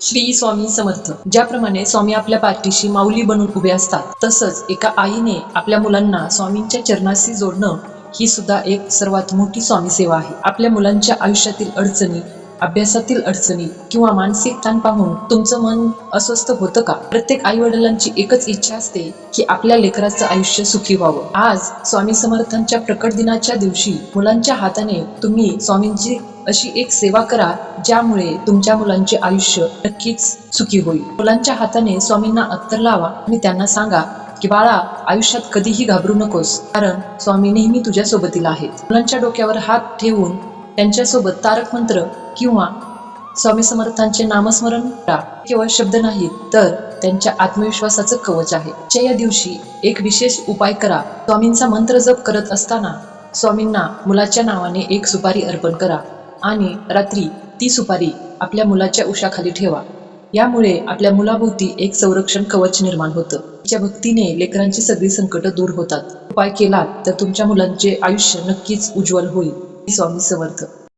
श्री स्वामी समर्थ. ज्याप्रमाणे स्वामी आपल्या पाठीशी माऊली बनून उभे असतात, तसंच एका आईने आपल्या मुलांना स्वामींच्या चरणाशी जोडणं ही सुद्धा एक सर्वात मोठी स्वामी सेवा आहे. आपल्या मुलांच्या आयुष्यातील अडचणी, अभ्यासातील अडचणी किंवा मानसिक ताण पाहून तुमचं मन अस्वस्थ होतं का? प्रत्येक आई वडिलांची एकच इच्छा असते की आपल्या लेकराचं आयुष्य सुखी व्हावं. आज स्वामी समर्थांच्या प्रकट दिनाच्या दिवशी मुलांच्या हाताने तुम्ही स्वामींची अशी एक सेवा करा, ज्यामुळे तुमच्या मुलांचे आयुष्य नक्कीच सुखी होईल. मुलांच्या हाताने स्वामींना अत्तर लावा आणि त्यांना सांगा की बाळा, आयुष्यात कधीही घाबरू नकोस, कारण स्वामी नेहमी तुझ्या सोबतीला आहेत. मुलांच्या डोक्यावर हात ठेवून त्यांच्यासोबत तारक मंत्र किंवा स्वामी समर्थांचे नामस्मरण करा. केवळ शब्द नाही, तर त्यांच्या आत्मविश्वासाचं कवच आहे. या दिवशी एक विशेष उपाय करा. स्वामींचा मंत्र जप करत असताना स्वामींना मुलाच्या नावाने एक सुपारी अर्पण करा आणि रात्री ती सुपारी आपल्या मुलाच्या उशाखाली ठेवा. यामुळे आपल्या मुलाभोवती एक संरक्षण कवच निर्माण होतं. तिच्या भक्तीने लेकरांची सगळी संकट दूर होतात. उपाय केलात तर तुमच्या मुलांचे आयुष्य नक्कीच उज्ज्वल होईल. स्वामी समर्थ.